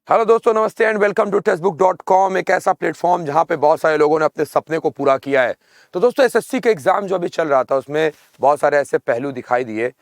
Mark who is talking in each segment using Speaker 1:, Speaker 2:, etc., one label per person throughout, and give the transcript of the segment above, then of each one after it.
Speaker 1: Hello दोस्तों, नमस्ते and welcome to टेक्स्टबुक.com, एक ऐसा प्लेटफॉर्म जहां पे बहुत सारे लोगों ने अपने सपने को पूरा किया है। तो दोस्तों, एसएससी के एग्जाम जो अभी चल रहा था उसमें बहुत सारे ऐसे पहलू दिखाई दिए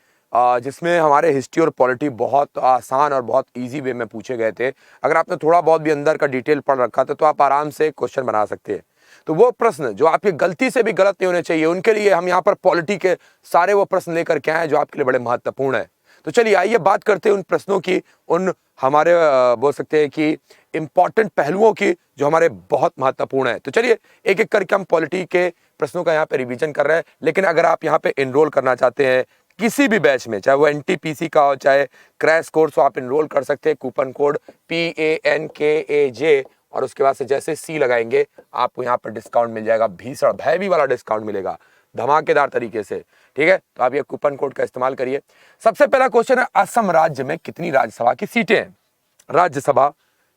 Speaker 1: जिसमें हमारे हिस्ट्री और पॉलिटी बहुत आसान और बहुत इजी वे में पूछे गए थे। अगर आपने थोड़ा बहुत भी अंदर का डिटेल पढ़ रखा था तो आप आराम से क्वेश्चन बना सकते हैं। तो वो प्रश्न जो आपकी गलती से भी गलत नहीं होने चाहिए, उनके लिए हम यहाँ पर पॉलिटी के सारे वो प्रश्न लेकर के आए जो आपके लिए बड़े महत्वपूर्ण है। तो चलिए आइए बात करते हैं उन प्रश्नों की, उन हमारे बोल सकते हैं कि इंपॉर्टेंट पहलुओं की जो हमारे बहुत महत्वपूर्ण है। तो चलिए एक एक करके हम पॉलिटी के प्रश्नों का यहाँ पे रिवीजन कर रहे हैं। लेकिन अगर आप यहाँ पे एनरोल करना चाहते हैं किसी भी बैच में, चाहे वो एनटीपीसी का हो चाहे क्रैश कोर्स हो, आप एनरोल कर सकते हैं। कूपन कोड PANKAJ और उसके बाद से जैसे C लगाएंगे आपको यहाँ पर डिस्काउंट मिल जाएगा, भीषण भैवी वाला डिस्काउंट मिलेगा धमाकेदार तरीके से। ठीक है, तो आप ये कूपन कोड का इस्तेमाल करिए। सबसे पहला क्वेश्चन है, असम राज्य में कितनी राज्यसभा की सीटें हैं? राज्यसभा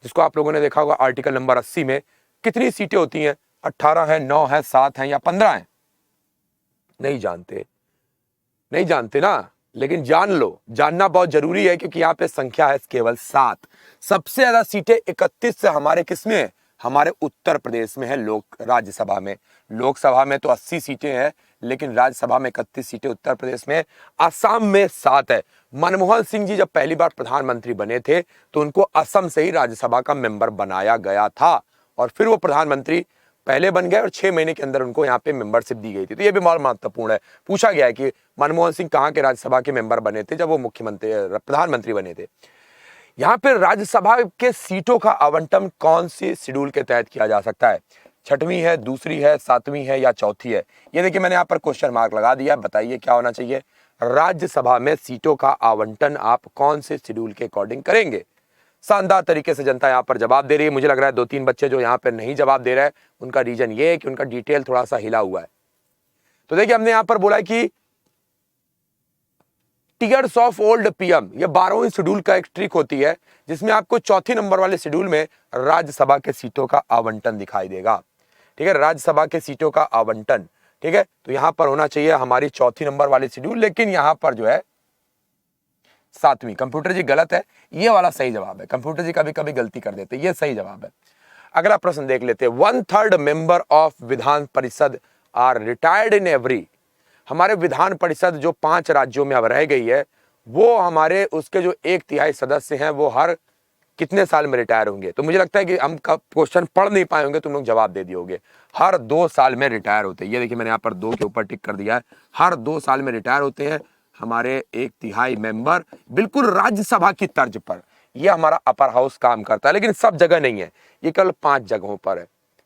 Speaker 1: जिसको आप लोगों ने देखा होगा आर्टिकल नंबर 80 में, कितनी सीटें होती हैं? 18 है, 9 है, 7 है या 15 है? नहीं जानते? नहीं जानते ना, लेकिन जान लो, जानना बहुत जरूरी है क्योंकि यहाँ पे संख्या है केवल 7। सबसे ज्यादा सीटें 31 से हमारे किसमें है? हमारे उत्तर प्रदेश में है। राज्यसभा में, लोकसभा में तो 80 सीटें हैं लेकिन राज्यसभा में 31 सीटें उत्तर प्रदेश में। असम में 7 है। मनमोहन सिंह जी जब पहली बार प्रधानमंत्री बने थे तो उनको असम से ही राज्यसभा का मेंबर बनाया गया था और फिर वो प्रधानमंत्री पहले बन गए और 6 महीने के अंदर उनको यहाँ पे मेंबरशिप दी गई थी। तो ये भी बहुत महत्वपूर्ण है। पूछा गया है कि मनमोहन सिंह कहाँ के राज्यसभा के मेंबर बने थे जब वो प्रधानमंत्री बने थे। यहाँ पे राज्यसभा के सीटों का आवंटन कौन सी शेड्यूल के तहत किया जा सकता है? 6वीं है, दूसरी है, 7वीं है या चौथी है? ये देखिए मैंने यहाँ पर क्वेश्चन मार्क लगा दिया। बताइए क्या होना चाहिए? राज्यसभा में सीटों का आवंटन आप कौन से शेड्यूल के अकॉर्डिंग करेंगे? शानदार तरीके से जनता यहाँ पर जवाब दे रही है। मुझे लग रहा है 2-3 बच्चे जो यहाँ पर नहीं जवाब दे रहे हैं उनका रीजन ये है कि उनका डिटेल थोड़ा सा हिला हुआ है। तो देखिए हमने यहाँ पर बोला है कि टीयर्स ऑफ ओल्ड पीएम, ये 12वीं शेड्यूल का एक ट्रिक होती है जिसमें आपको चौथी नंबर वाले शेड्यूल में राज्यसभा के सीटों का आवंटन दिखाई देगा। ठीक है, राज्यसभा के सीटों का आवंटन। ठीक है, तो यहां पर होना चाहिए हमारी चौथी नंबर वाली शेड्यूल, लेकिन यहां पर जो है 7वीं। कंप्यूटर जी गलत है, ये वाला सही जवाब है। कंप्यूटर जी कभी कभी गलती कर देते, ये सही जवाब है। अगला प्रश्न देख लेते हैं। 1/3 member of Vidhan Parishad are retired in every. हमारे विधान परिषद जो 5 राज्यों में अब रह गई है वो हमारे उसके जो 1/3 सदस्य हैं वो हर कितने साल में रिटायर होंगे? तो मुझे लगता है कि हम क्वेश्चन पढ़ नहीं पाए होंगे, तुम लोग जवाब दे दियोगे। हर 2 साल में रिटायर होते हैं। ये देखिए मैंने यहाँ पर 2 के ऊपर टिक कर दिया है। हर 2 साल में रिटायर होते हैं हमारे 1/3 मेंबर, बिल्कुल राज्यसभा की तर्ज पर। यह हमारा अपर हाउस काम करता है, लेकिन सब जगह नहीं है, ये केवल 5 जगहों पर है।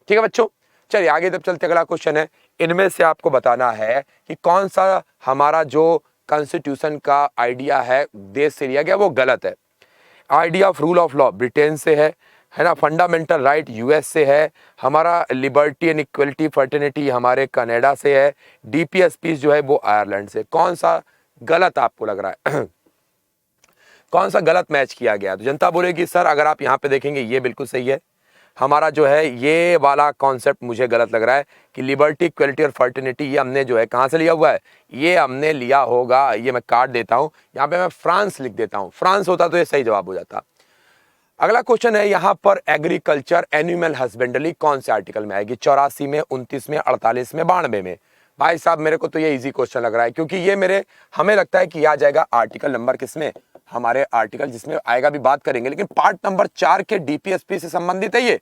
Speaker 1: ठीक है बच्चों, चलिए आगे जब चलते अगला क्वेश्चन है। इनमें से आपको बताना है कि कौन सा हमारा जो कॉन्स्टिट्यूशन का आइडिया है देश से लिया गया वो गलत है। Idea of rule of law Britain से है ना। फंडामेंटल राइट यूएस से है। हमारा लिबर्टी एंड इक्वलिटी फर्टर्निटी हमारे कनाडा से है। डीपीएस पीस जो है वो आयरलैंड से। कौन सा गलत आपको लग रहा है? कौन सा गलत मैच किया गया? तो जनता बोलेगी सर अगर आप यहाँ पे देखेंगे ये बिल्कुल सही है। हमारा जो है ये वाला कॉन्सेप्ट मुझे गलत लग रहा है कि लिबर्टी इक्वलिटी और फर्टर्निटी ये हमने जो है कहाँ से लिया हुआ है? ये हमने लिया होगा, ये मैं काट देता हूँ, यहाँ पे मैं फ्रांस लिख देता हूँ। फ्रांस होता तो ये सही जवाब हो जाता। अगला क्वेश्चन है यहाँ पर एग्रीकल्चर एनिमल हस्बेंड्री कौन से आर्टिकल में आएगी? 84 में, 29 में, 48 में, 92 में? भाई साहब मेरे को तो ये इजी क्वेश्चन लग रहा है क्योंकि ये हमें लगता है कि आ जाएगा आर्टिकल नंबर किसमें? हमारे आर्टिकल जिसमें आएगा भी बात करेंगे, लेकिन पार्ट नंबर 4 के डीपीएसपी से संबंधित है ये,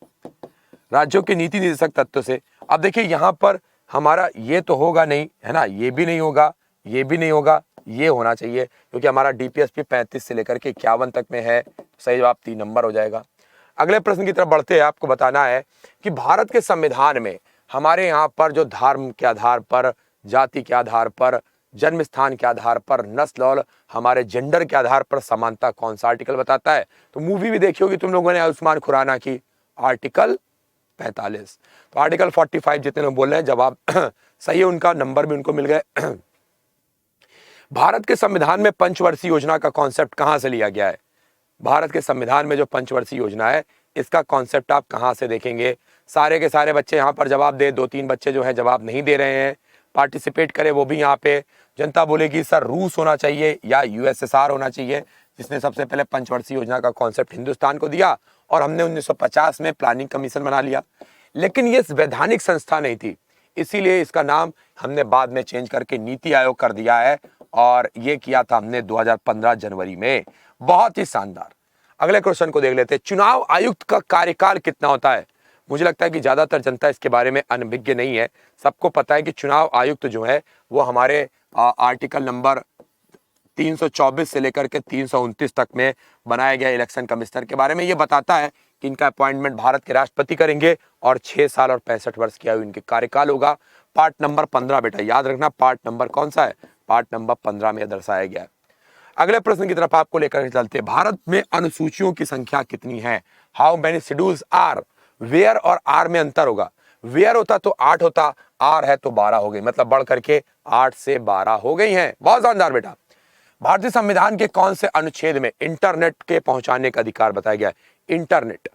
Speaker 1: राज्यों के नीति निर्देशक तत्व से। अब देखिए यहाँ पर हमारा ये तो होगा नहीं है ना, ये भी नहीं होगा, ये भी नहीं होगा, ये होना चाहिए क्योंकि हमारा डीपीएसपी 35 से लेकर के 51 तक में है। सही जवाब 3 नंबर हो जाएगा। अगले प्रश्न की तरफ बढ़ते हैं। आपको बताना है कि भारत के संविधान में हमारे यहाँ पर जो धर्म के आधार पर, जाति के आधार पर, जन्म स्थान के आधार पर, नस्ल और हमारे जेंडर के आधार पर समानता कौन सा आर्टिकल बताता है? तो मूवी भी देखी होगी तुम लोगों ने आयुष्मान खुराना की, आर्टिकल 45। तो आर्टिकल 45 जितने लोग बोल रहे हैं जवाब सही है, उनका नंबर भी उनको मिल गए। भारत के संविधान में पंचवर्षीय योजना का कॉन्सेप्ट कहां से लिया गया है? भारत के संविधान में जो पंचवर्षीय योजना है इसका कॉन्सेप्ट आप कहां से देखेंगे? सारे के सारे बच्चे यहाँ पर जवाब दे। 2-3 बच्चे जो है जवाब नहीं दे रहे हैं, पार्टिसिपेट करें वो भी यहाँ पे। जनता बोलेगी सर रूस होना चाहिए या यूएसएसआर होना चाहिए। जिसने सबसे पहले पंचवर्षीय योजना का कॉन्सेप्ट हिंदुस्तान को दिया और हमने 1950 में प्लानिंग कमीशन बना लिया। लेकिन ये वैधानिक संस्था नहीं थी, इसीलिए इसका नाम हमने बाद में चेंज करके नीति आयोग कर दिया है और ये किया था हमने 2015 जनवरी में। बहुत ही शानदार। अगले क्वेश्चन को देख लेते हैं। चुनाव आयुक्त का कार्यकाल कितना होता है? मुझे लगता है कि ज्यादातर जनता इसके बारे में अनभिज्ञ नहीं है। सबको पता है कि चुनाव आयुक्त जो है वो हमारे आर्टिकल नंबर 324 से लेकर के 329 तक में बनाया गया इलेक्शन कमिश्नर के बारे में ये बताता है कि इनका अपॉइंटमेंट भारत के राष्ट्रपति करेंगे और 6 साल और 65 वर्ष की आयु इनके कार्यकाल होगा। पार्ट नंबर 15 बेटा याद रखना, पार्ट नंबर कौन सा है? पार्ट नंबर 15 में दर्शाया गया है। अगले प्रश्न की तरफ आपको लेकर चलते हैं। भारत में अनुसूचियों की संख्या कितनी है? How many schedules are? Where और आर में अंतर होगा। वेयर होता तो 8 होता, आर है तो 12 हो गई, मतलब बढ़ करके 8 से 12 हो गई हैं। बहुत शानदार बेटा। भारतीय संविधान के कौन से अनुच्छेद में इंटरनेट के पहुंचाने का अधिकार बताया गया है? इंटरनेट,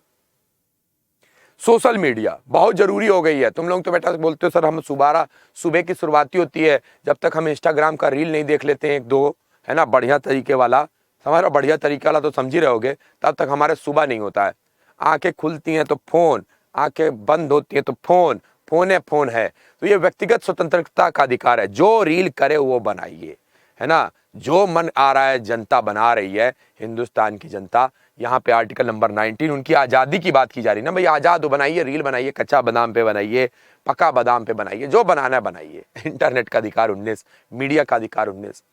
Speaker 1: सोशल मीडिया बहुत जरूरी हो गई है। तुम लोग तो बेटा बोलते हो सर हम सुबह की शुरुआती होती है, जब तक हम इंस्टाग्राम का रील नहीं देख लेते हैं एक दो, है ना, बढ़िया तरीके वाला, हमारा बढ़िया तरीके वाला तो समझ ही रहोगे, तब तक हमारे सुबह नहीं होता है। आंखें खुलती हैं तो फोन, आंखें बंद होती हैं तो फोन, फोन है। तो ये व्यक्तिगत स्वतंत्रता का अधिकार है। जो रील करे वो बनाइए, है ना, जो मन आ रहा है जनता बना रही है, हिंदुस्तान की जनता। यहाँ पे आर्टिकल नंबर 19 उनकी आज़ादी की बात की जा रही है ना, भाई आज़ाद हो, बनाइए, रील बनाइए, कच्चा बादाम पे बनाइए, पका बादाम पे बनाइए, जो बनाना है बनाइए। इंटरनेट का अधिकार 19, मीडिया का अधिकार 19।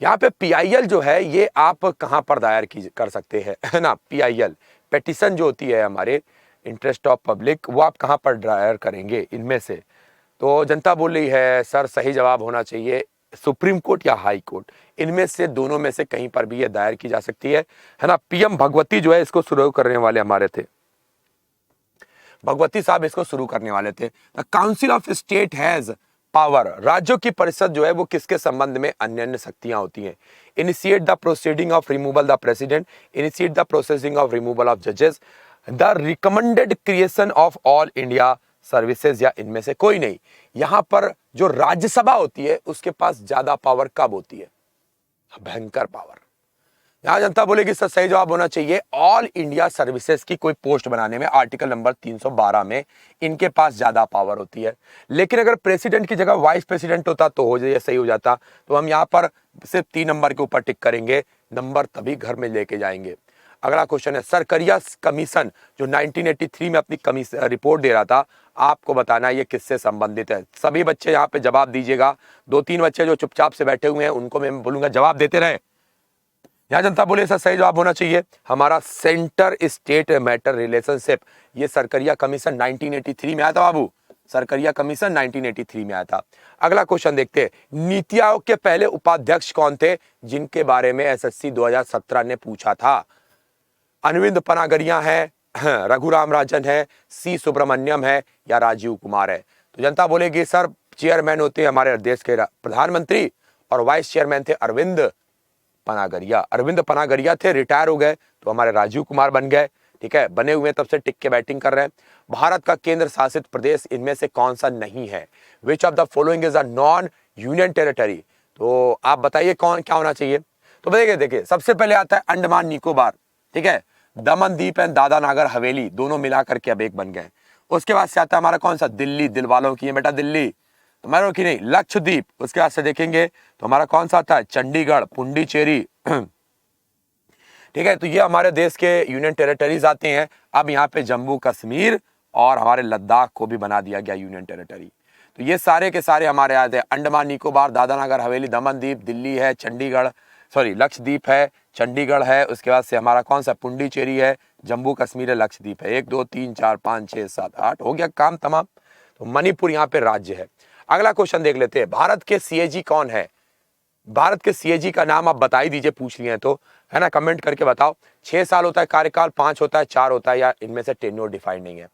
Speaker 1: यहाँ पे PIL जो है ये आप कहाँ पर दायर कर सकते हैं, है ना, PIL पेटिशन जो होती है हमारे इंटरेस्ट ऑफ पब्लिक, वो आप कहाँ पर दायर करेंगे इनमें से? तो जनता बोल रही है सर सही जवाब होना चाहिए सुप्रीम कोर्ट या हाई कोर्ट, इनमें से दोनों में से कहीं पर भी ये दायर की जा सकती है ना। PM भगवती जो है इसको शुरू करने वाले हमारे थे, भगवती साहब इसको शुरू करने वाले थे। The council of state has power, राज्यों की परिषद जो है वो किसके संबंध में अन्य अन्य शक्तियां होती हैं? Initiate the proceeding of removal the president, initiate the processing of removal of जजेस, the recommended creation of all India services, या इनमें से कोई नहीं। यहां पर जो राज्यसभा होती है उसके पास ज्यादा पावर कब होती है? भयंकर पावर। यहां जनता बोलेगी सर सही जवाब होना चाहिए ऑल इंडिया सर्विसेज की कोई पोस्ट बनाने में, आर्टिकल नंबर 312 में इनके पास ज्यादा पावर होती है। लेकिन अगर प्रेसिडेंट की जगह वाइस प्रेसिडेंट होता तो हो जाए, सही हो जाता। तो हम यहाँ पर सिर्फ 3 नंबर के ऊपर टिक करेंगे, नंबर तभी घर में लेके जाएंगे। अगला क्वेश्चन है सरकरिया कमीशन जो 1983 में अपनी रिपोर्ट दे रहा था, आपको बताना ये किससे संबंधित है। सभी बच्चे यहाँ पे जवाब दीजिएगा। 2-3 बच्चे जो चुपचाप से बैठे हुए हैं उनको मैं बोलूंगा जवाब देते रहे। यहाँ जनता बोले सर सही जवाब होना चाहिए हमारा सेंटर स्टेट मैटर रिलेशनशिप। ये सरकरिया कमीशन 1983 में आया था बाबू, सरकरिया कमीशन 1983 में आया था। अगला क्वेश्चन देखते हैं नीति आयोग के पहले उपाध्यक्ष कौन थे जिनके बारे में SSC 2017 ने पूछा था? अरविंद पनागरिया है, रघुराम राजन है, C सुब्रमण्यम है, या राजीव कुमार है? तो जनता बोलेगी सर चेयरमैन होते हैं हमारे देश के प्रधानमंत्री और वाइस चेयरमैन थे अरविंद पनागरिया। अरविंद पनागरिया थे, रिटायर हो गए तो हमारे राजीव कुमार बन गए। ठीक है, बने हुए तब से टिक के बैटिंग कर रहे हैं। भारत का केंद्र शासित प्रदेश इनमें से कौन सा नहीं है? Which of the following is a non union territory? तो आप बताइए कौन क्या होना चाहिए। तो देखिए सबसे पहले आता है अंडमान निकोबार, ठीक है, दमन दीप एंड दादा नागर हवेली, दोनों मिलाकर के अब एक बन गए। उसके बाद से आता है हमारा कौन सा? दिल्ली, दिल वालों की है बेटा दिल्ली, तुम्हारे की नहीं, लक्षद्वीप। उसके बाद से देखेंगे तो हमारा कौन सा आता है? चंडीगढ़, पुंडीचेरी। ठीक है, तो ये हमारे देश के यूनियन टेरिटरीज आते हैं। अब यहाँ पे जम्मू कश्मीर और हमारे लद्दाख को भी बना दिया गया यूनियन टेरिटरी। तो ये सारे के सारे हमारे आते हैं अंडमान निकोबार, दादा नागर हवेली, दमन दीप, दिल्ली है, चंडीगढ़ सॉरी लक्षद्वीप है, चंडीगढ़ है। उसके बाद से हमारा कौन सा? पुंडीचेरी है, जम्मू कश्मीर है, लक्षद्वीप है। 1 2 3 4 5 6 7 8 हो गया काम तमाम। तो मणिपुर यहाँ पे राज्य है। अगला क्वेश्चन देख लेते हैं भारत के CAG कौन है? भारत के CAG का नाम आप बता ही दीजिए, पूछ लिए हैं तो, है ना, कमेंट करके बताओ। 6 साल होता है कार्यकाल, 5 होता है, 4 होता है, या इनमें से टेन्योर डिफाइंड नहीं है?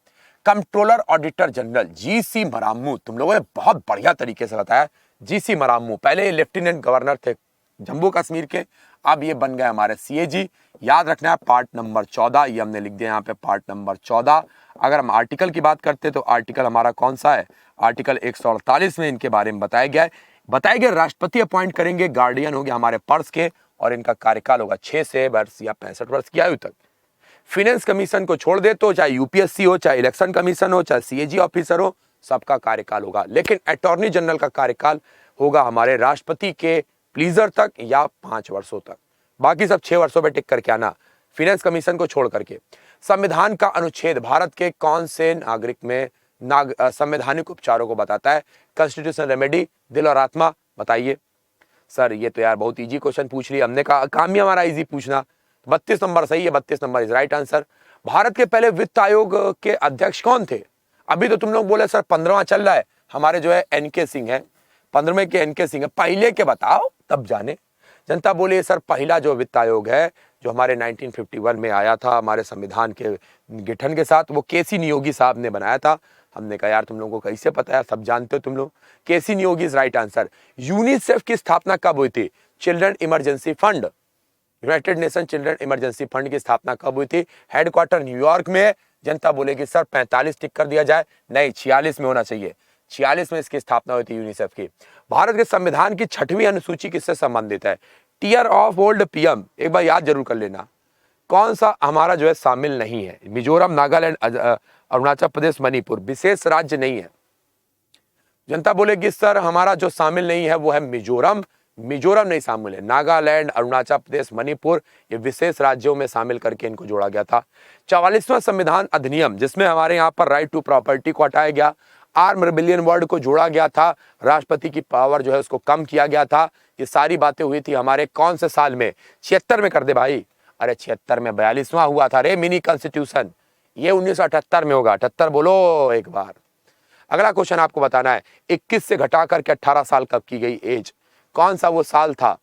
Speaker 1: कंट्रोलर ऑडिटर जनरल GC मरामू, तुम लोगों ने बहुत बढ़िया तरीके से बताया। GC मरामू पहले लेफ्टिनेंट गवर्नर थे जम्मू कश्मीर के, अब ये बन गए हमारे CAG। याद रखना है पार्ट नंबर 14, ये हमने लिख दिया यहाँ पे पार्ट नंबर 14। अगर हम आर्टिकल की बात करते तो आर्टिकल हमारा कौन सा है? आर्टिकल 148 में इनके बारे में बताया गया है। बताया गया राष्ट्रपति अपॉइंट करेंगे, गार्डियन हो गया हमारे पर्स के, और इनका कार्यकाल होगा 6 वर्ष या 65 वर्ष की आयु तक। फाइनेंस कमीशन को छोड़ दे तो चाहे यूपीएससी हो, चाहे इलेक्शन कमीशन हो, चाहे सीएजी ऑफिसर हो, सबका कार्यकाल होगा। लेकिन अटॉर्नी जनरल का कार्यकाल होगा हमारे राष्ट्रपति के प्लीजर तक या 5 वर्षों तक। बाकी सब 6 वर्षों में टिक करके आना, फाइनेंस कमीशन को छोड़ करके। संविधान का अनुच्छेद भारत के कौन से नागरिक में संवैधानिक उपचारों को बताता है? कॉन्स्टिट्यूशनल रेमेडी, दिल और आत्मा, बताइए। सर ये तो यार बहुत इजी क्वेश्चन पूछ लिया हमने, कहा काम ही हमारा इजी पूछना। 32 नंबर सही है, 32 number is right answer. Bharat के पहले वित्त आयोग के अध्यक्ष कौन थे? अभी तो तुम लोग बोले सर 15वां चल रहा है, हमारे जो है एनके सिंह है, 15वें के एनके सिंह है। पहले के बताओ तब जाने। जनता बोली सर पहला जो वित्त आयोग है जो हमारे 1951 में आया था हमारे संविधान के गठन के साथ, वो केसी नियोगी साहब ने बनाया था। हमने कहा यार तुम लोगों को कैसे पता है, सब जानते हो तुम लोग। K C Neogy is right answer. UNICEF की स्थापना कब हुई थी? Children emergency fund, United Nation children emergency fund की स्थापना कब हुई थी? हेडक्वार्टर न्यूयॉर्क में। जनता बोलेगी सर 45 टिक कर दिया जाए, नहीं 46 में होना चाहिए। 46 में इसकी स्थापना हुई थी यूनिसेफ की। भारत के संविधान की 6वीं अनुसूची किससे संबंधित है? टीयर ऑफ ओल्ड पीएम, एक बार याद जरूर कर लेना। कौन सा हमारा जो है शामिल नहीं है? मिजोरम, नागालैंड, अरुणाचल प्रदेश, मणिपुर विशेष राज्य नहीं है। जनता बोलेगी सर हमारा जो शामिल नहीं है वो है मिजोरम, मिजोरम नहीं शामिल है। नागालैंड, अरुणाचल प्रदेश, मणिपुर ये विशेष राज्यों में शामिल करके इनको जोड़ा गया था। 44वां संविधान अधिनियम जिसमें हमारे यहाँ पर राइट टू प्रॉपर्टी को हटाया गया, आर्म रिबेलियन वर्ड को जोड़ा गया था, राष्ट्रपति की पावर जो है उसको कम किया गया था। ये सारी बातें हुई थी हमारे कौन से साल में? 76 में कर दे भाई। अरे 76 में 42वां हुआ था रे मिनी कॉन्स्टिट्यूशन। ये 1978 में होगा। 78 बोलो एक बार। अगला क्वेश्चन आपको बताना है 21 से घटा करके 18 साल कब की गई एज? कौन सा वो साल था?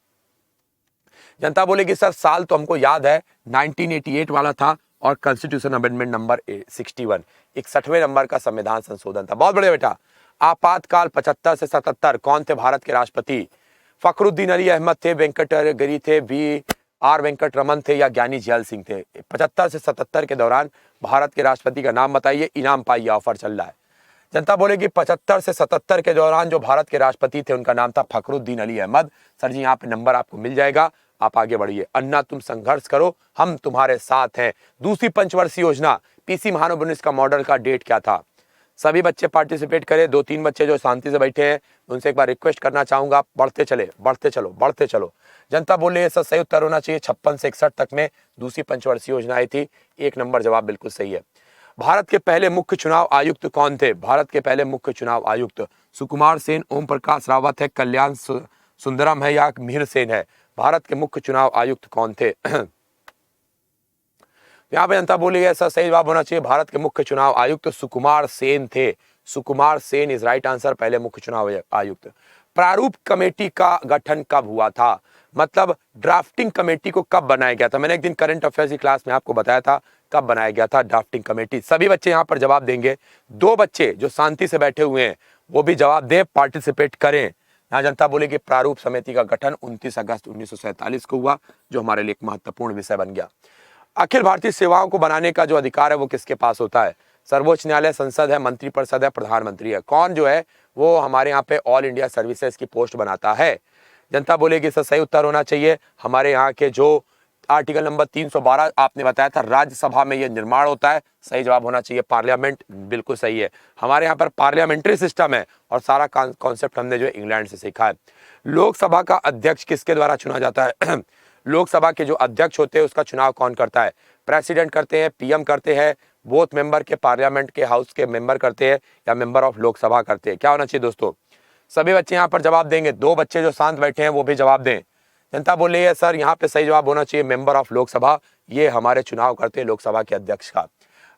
Speaker 1: जनता बोलेगी सर साल तो हमको याद है 1988 वाला था और कॉन्स्टिट्यूशन अमेंडमेंट नंबर 61, 61वें नंबर का संविधान संशोधन था। बहुत बढ़िया बेटा। आपातकाल 75 से 77 कौन थे भारत के राष्ट्रपति? फखरुद्दीन अली अहमद थे, वेंकटगिरी थे, वी.आर. वेंकट रमन थे या ज्ञानी जैल सिंह थे? 75 से 77 के दौरान भारत के राष्ट्रपति का नाम बताइए, इनाम पाइए, ऑफर चल रहा है। जनता बोलेगी 75 से 77 के दौरान जो भारत के राष्ट्रपति थे उनका नाम था फखरुद्दीन अली अहमद। सर जी यहाँ पे नंबर आपको मिल जाएगा, आप आगे बढ़िए। अन्ना तुम संघर्ष करो, हम तुम्हारे साथ हैं। दूसरी पंचवर्षीय योजना पीसी महानुबनिस का मॉडल का डेट क्या था? सभी बच्चे पार्टिसिपेट करें। 2-3 बच्चे जो शांति से बैठे हैं उनसे एक बार रिक्वेस्ट करना चाहूंगा, बढ़ते चले, बढ़ते चलो, बढ़ते चलो। जनता बोले सर सही उत्तर होना चाहिए 56 से 61 तक में दूसरी पंचवर्षीय योजना आई थी। 1 नंबर जवाब बिल्कुल सही है। भारत के पहले मुख्य चुनाव आयुक्त कौन थे? भारत के पहले मुख्य चुनाव आयुक्त सुकुमार सेन, ओम प्रकाश रावत है, कल्याण सुंदरम है या मिहिर सेन है? भारत के मुख्य चुनाव आयुक्त कौन थे? यहाँ पे जनता बोली ऐसा सही जवाब होना चाहिए। भारत के मुख्य चुनाव आयुक्त सुकुमार सेन थे। Sukumar Sen is right answer, पहले मुख्य चुनाव आयुक्त। प्रारूप कमेटी का गठन कब हुआ था? मतलब ड्राफ्टिंग कमेटी को कब बनाया गया था? मैंने एक दिन करंट अफेयर्स की क्लास में आपको बताया था कब बनाया गया था ड्राफ्टिंग कमेटी। सभी बच्चे यहाँ पर जवाब देंगे। 2 बच्चे जो शांति से बैठे हुए हैं वो भी जवाब दें, पार्टिसिपेट करें। यहाँ जनता बोले कि प्रारूप समिति का गठन 29 अगस्त 1947 को हुआ, जो हमारे लिए एक महत्वपूर्ण विषय बन गया। अखिल भारतीय सेवाओं को बनाने का जो अधिकार है वो किसके पास होता है? सर्वोच्च न्यायालय, संसद है, मंत्रिपरिषद है, प्रधानमंत्री है? कौन जो है वो हमारे यहाँ पे ऑल इंडिया सर्विसेज की पोस्ट बनाता है? जनता बोलेगी सर सही उत्तर होना चाहिए हमारे यहाँ के जो आर्टिकल नंबर 312 आपने बताया था राज्यसभा में ये निर्माण होता है। सही जवाब होना चाहिए पार्लियामेंट, बिल्कुल सही है। हमारे यहाँ पर पार्लियामेंट्री सिस्टम है और सारा कॉन्सेप्ट हमने जो इंग्लैंड से सीखा है। लोकसभा का अध्यक्ष किसके द्वारा चुना जाता है? लोकसभा के जो अध्यक्ष होते हैं उसका चुनाव कौन करता है? प्रेसिडेंट करते हैं, पीएम करते हैं, बोथ मेंबर के पार्लियामेंट के हाउस के मेंबर करते हैं या मेंबर ऑफ लोकसभा करते हैं? क्या होना चाहिए दोस्तों? सभी बच्चे यहाँ पर जवाब देंगे। 2 बच्चे जो शांत बैठे हैं वो भी जवाब दें। जनता बोल रही है सर यहाँ पे सही जवाब होना चाहिए मेंबर ऑफ लोकसभा, ये हमारे चुनाव करते हैं लोकसभा के अध्यक्ष का।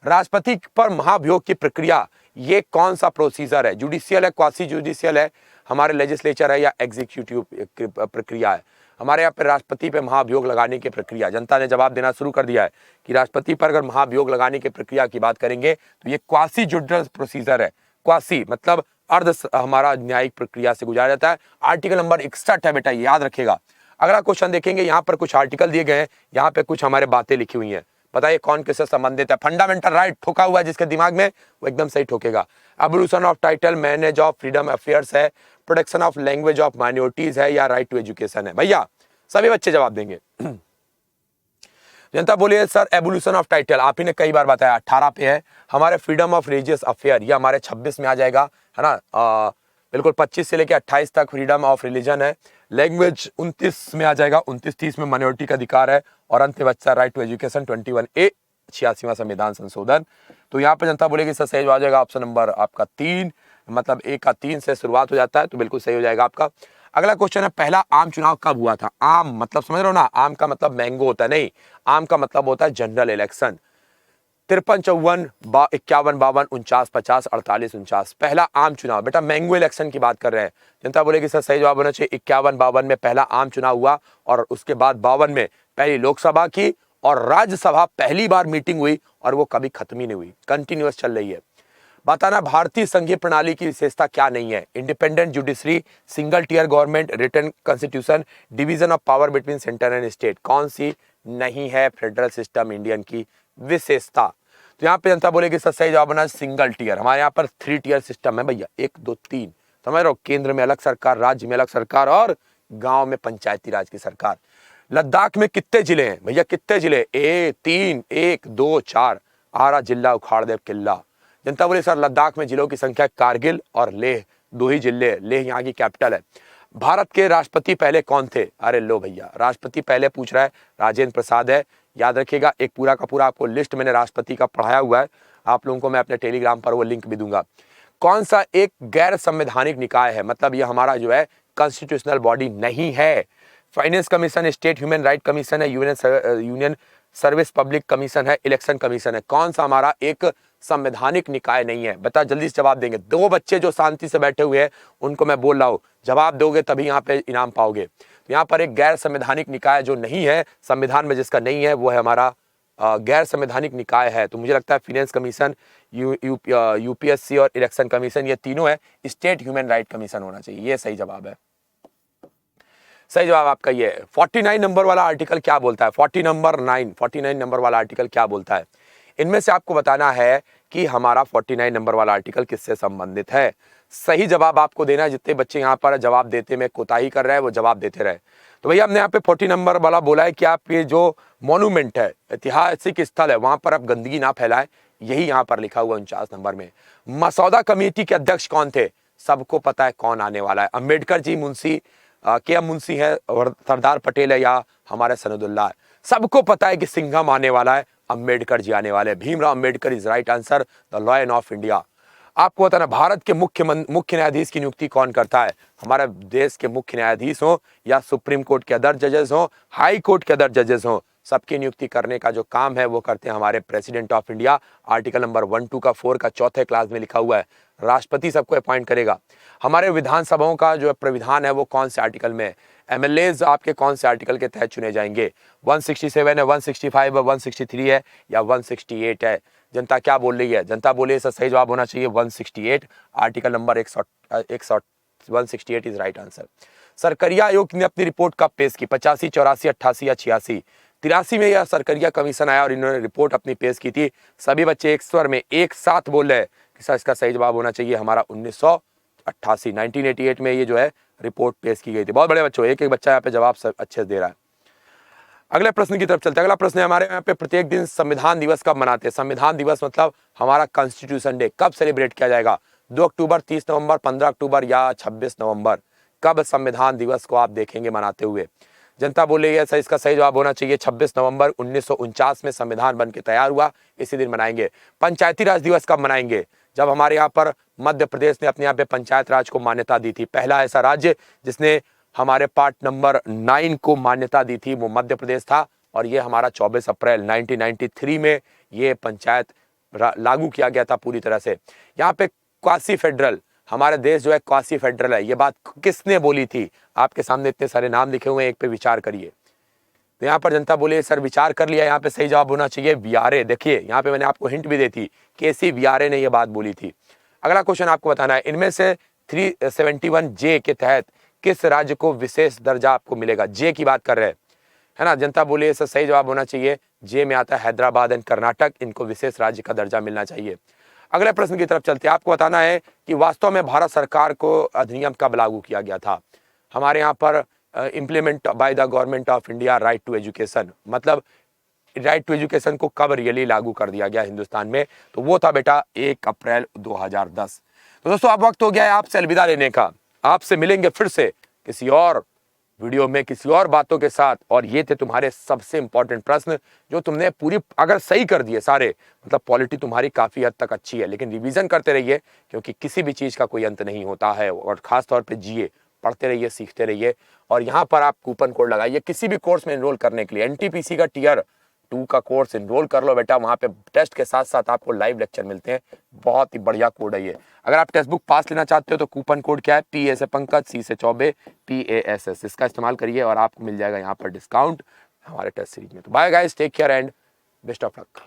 Speaker 1: राष्ट्रपति पर महाभियोग की प्रक्रिया ये कौन सा प्रोसीजर है? जुडिशियल है, क्वासी जुडिशियल है, हमारे लेजिस्लेचर है या एग्जीक्यूटिव प्रक्रिया है? हमारे यहाँ पे राष्ट्रपति पे महाभियोग लगाने की प्रक्रिया, जनता ने जवाब देना शुरू कर दिया है कि राष्ट्रपति पर अगर महाभियोग लगाने की प्रक्रिया की बात करेंगे तो ये क्वासी जुडिशियल प्रोसीजर है। क्वासी मतलब अर्ध हमारा न्यायिक प्रक्रिया से गुजारा जाता है। आर्टिकल नंबर 61 है बेटा, याद रखेगा। अगला क्वेश्चन देखेंगे, यहाँ पर कुछ आर्टिकल दिए गए हैं, यहाँ पे कुछ हमारे बातें लिखी हुई हैं। बताइए कौन किससे संबंधित है? फंडामेंटल राइट ठोका हुआ है जिसके दिमाग में वो एकदम सही ठोकेगा। Abolition of title, manage of freedom affairs है, protection of language of minorities है या राइट टू एजुकेशन है? भैया सभी बच्चे जवाब देंगे। जनता बोलिए सर एवोल्यूशन ऑफ टाइटल, आप ही ने कई बार बताया, 18 पे है। हमारे फ्रीडम ऑफ रिलीजियस अफेयर, ये हमारे 26 में आ जाएगा, है ना। बिल्कुल 25 से लेकर 28 तक फ्रीडम ऑफ रिलीजन है। लैंग्वेज 29 में आ जाएगा, 29-30 में माइनॉरिटी का अधिकार है। और अंत में बच्चा राइट टू एजुकेशन 21A 86वां संविधान संशोधन। तो यहाँ पर जनता बोलेगी सर सही आ जाएगा ऑप्शन नंबर आपका 3, मतलब A का 3 से शुरुआत हो जाता है, तो बिल्कुल सही हो जाएगा आपका। अगला क्वेश्चन है पहला आम चुनाव कब हुआ था। आम मतलब समझ रहे हो ना, आम का मतलब मैंगो होता है, नहीं, आम का मतलब होता है जनरल इलेक्शन। 53, 54, 51, 52, 49, 50, 48, 49 पहला आम चुनाव। बेटा मैंगो इलेक्शन की बात कर रहे हैं। जनता बोलेगी सर सही जवाब होना चाहिए 51, 52 में पहला आम चुनाव हुआ, और उसके बाद 52 में पहली लोकसभा की और राज्यसभा पहली बार मीटिंग हुई, और वो कभी खत्म ही नहीं हुई, कंटिन्यूअस चल रही है। बताना भारतीय संघीय प्रणाली की विशेषता क्या नहीं है। Independent judiciary, single tier government, written constitution, division of power between centre and state. कौन सी नहीं है फेडरल सिस्टम इंडियन की विशेषता। तो यहाँ पे जनता बोलेगी सर सही जवाब बना सिंगल टियर। हमारे यहाँ पर 3 टियर सिस्टम है भैया, 1, 2, 3, समझ रहे हो। केंद्र में अलग सरकार, राज्य में अलग सरकार, और गांव में पंचायती राज की सरकार। लद्दाख में कितने जिले हैं भैया, कितने जिले, 3, 1, 2, 4, आरा जिला, उखाड़देव किला। जनता बोले सर लद्दाख में जिलों की संख्या कारगिल और लेह, 2 ही जिले, लेह यहाँ की कैपिटल है। भारत के राष्ट्रपति पहले कौन थे। अरे लो भैया, राष्ट्रपति पहले पूछ रहा है, राजेंद्र प्रसाद है। याद रखिएगा, एक पूरा का पूरा आपको लिस्ट मैंने राष्ट्रपति का पढ़ाया हुआ है, आप लोगों को मैं अपने टेलीग्राम पर वो लिंक भी दूंगा। कौन सा एक गैर संवैधानिक निकाय है, मतलब ये हमारा जो है कॉन्स्टिट्यूशनल बॉडी नहीं है। Finance commission, state human right commission है, यूनियन सर्विस पब्लिक कमीशन है, इलेक्शन कमीशन है। कौन सा हमारा एक संवैधानिक निकाय नहीं है, बता जल्दी से जवाब देंगे। 2 बच्चे जो शांति से बैठे हुए हैं उनको मैं बोल रहा हूँ, जवाब दोगे तभी यहाँ पे इनाम पाओगे। तो यहाँ पर एक गैर संवैधानिक निकाय जो नहीं है संविधान में, जिसका नहीं है, वो है हमारा गैर संवैधानिक निकाय है। तो मुझे लगता है फाइनेंस कमीशन, यूपीएससी और इलेक्शन कमीशन, ये तीनों है। स्टेट ह्यूमन राइट कमीशन होना चाहिए, ये सही जवाब है। सही जवाब आपका ये है। 49 नंबर वाला आर्टिकल क्या बोलता है, 49 नंबर वाला आर्टिकल क्या बोलता है। इनमें से आपको बताना है कि हमारा 49 नंबर वाला आर्टिकल किससे संबंधित है। सही जवाब आपको देना है। जितने बच्चे यहाँ पर जवाब देते में कोताही कर रहे हैं वो जवाब देते रहे। तो भैया हमने यहाँ पे 40 नंबर वाला बोला है कि आप ये जो मॉन्यूमेंट है, ऐतिहासिक स्थल है, वहां पर आप गंदगी ना फैलाएं, यही यहाँ पर लिखा हुआ 49 नंबर में। मसौदा कमेटी के अध्यक्ष कौन थे, सबको पता है कौन आने वाला है। अम्बेडकर जी, मुंशी के.एम. मुंशी है, और सरदार पटेल है, या हमारे सनदुल्लाह है। सबको पता है कि सिंघम आने वाला है, अम्बेडकर जी आने वाले। Bhimrao Ambedkar is right answer, the lion of India. आपको बताना भारत के मुख्य न्यायाधीश की नियुक्ति कौन करता है। हमारे देश के मुख्य न्यायाधीश हो, या सुप्रीम कोर्ट के अदर जजेस हो, हाई कोर्ट के अदर जजेस हो, सबकी नियुक्ति करने का जो काम है वो करते हैं हमारे president of India. Article number 1, 2 का 4 का चौथे क्लास में लिखा हुआ है। राष्ट्रपति सबको अपॉइंट करेगा। हमारे विधानसभाओं का जो प्राविधान है वो कौन से आर्टिकल में है। एमएलएज आपके कौन से आर्टिकल के तहत चुने जाएंगे। 167 है, 165 है, 163 है, या 168 है। जनता क्या बोल रही है, जनता बोलिए सर सही जवाब होना चाहिए 168, article number 168 is right answer. Sarkaria आयोग ने अपनी रिपोर्ट कब पेश की, 85, 84, 88 या 86। 83 में यह सरकरिया कमीशन आया और इन्होंने रिपोर्ट अपनी पेश की थी। सभी बच्चे एक स्वर में एक साथ बोल रहे हैं कि सर इसका सही जवाब होना चाहिए हमारा 1988, 1988 में ये जो है रिपोर्ट पेश की गई थी। बहुत बड़े बच्चों, एक एक बच्चा यहाँ पे जवाब अच्छे से दे रहा है। अगले प्रश्न की तरफ चलते हैं। अगला प्रश्न है हमारे यहाँ पे प्रत्येक दिन संविधान दिवस कब मनाते हैं। संविधान दिवस मतलब हमारा कॉन्स्टिट्यूशन डे कब सेलिब्रेट किया जाएगा। 2 अक्टूबर, 30 नवंबर, 15 अक्टूबर या 26 नवंबर। कब संविधान दिवस को आप देखेंगे मनाते हुए। जनता बोल रही है सर इसका सही जवाब होना चाहिए 26 नवंबर 1949 में संविधान बन के तैयार हुआ, इसी दिन मनाएंगे। पंचायती राज दिवस कब मनाएंगे, जब हमारे यहाँ पर मध्य प्रदेश ने अपने यहाँ पे पंचायत राज को मान्यता दी थी। पहला ऐसा राज्य जिसने हमारे पार्ट नंबर 9 को मान्यता दी थी वो मध्य प्रदेश था, और ये हमारा 24 अप्रैल 1993 में ये पंचायत लागू किया गया था पूरी तरह से। यहाँ पे क्वासी फेडरल, हमारा देश जो है क्वासी फेडरल है, ये बात किसने बोली थी। आपके सामने इतने सारे नाम लिखे हुए हैं, एक पे विचार करिए। तो यहाँ पर जनता बोले सर विचार कर लिया, यहाँ पे सही जवाब होना चाहिए वीआरए। देखिए यहाँ पे मैंने आपको हिंट भी दी थी, केसी वीआरए ने ये बात बोली थी। अगला क्वेश्चन आपको बताना है, इनमें से 371 जे के तहत किस राज्य को विशेष दर्जा आपको मिलेगा। जे की बात कर रहे हैं, है ना। जनता बोले सर सही जवाब होना चाहिए जे में आता है हैदराबाद एंड कर्नाटक, इनको विशेष राज्य का दर्जा मिलना चाहिए। अगले प्रश्न की तरफ चलते हैं। आपको बताना है कि वास्तव में भारत सरकार को अधिनियम कब लागू किया गया था। हमारे यहाँ पर implement by the government of India right to education, मतलब राइट टू एजुकेशन को कब रियली लागू कर दिया गया हिंदुस्तान में, तो वो था बेटा 1 अप्रैल 2010। तो दोस्तों अब वक्त हो गया है आपसे अलविदा लेने का। आपसे मिलेंगे फिर से किसी और वीडियो में किसी और बातों के साथ। और ये थे तुम्हारे सबसे इंपॉर्टेंट प्रश्न जो तुमने पूरी अगर सही कर दिए सारे, मतलब पॉलिटी तुम्हारी काफी हद तक अच्छी है, लेकिन रिवीजन करते रहिए क्योंकि किसी भी चीज का कोई अंत नहीं होता है। और खास तौर पे जीए, पढ़ते रहिए, सीखते रहिए। और यहाँ पर आप कूपन कोड लगाइए किसी भी कोर्स में एनरोल करने के लिए। एनटीपीसी का टियर 2 का कोर्स एनरोल कर लो बेटा, वहां पे टेस्ट के साथ साथ आपको लाइव लेक्चर मिलते हैं। बहुत ही बढ़िया कोड है ये। अगर आप टेक्स्ट बुक पास लेना चाहते हो तो कूपन कोड क्या है, PA से पंकज, C से चौबे, PASS, इसका इस्तेमाल करिए और आपको मिल जाएगा यहाँ पर डिस्काउंट हमारे टेस्ट सीरीज में। तो bye guys, take care and best of luck.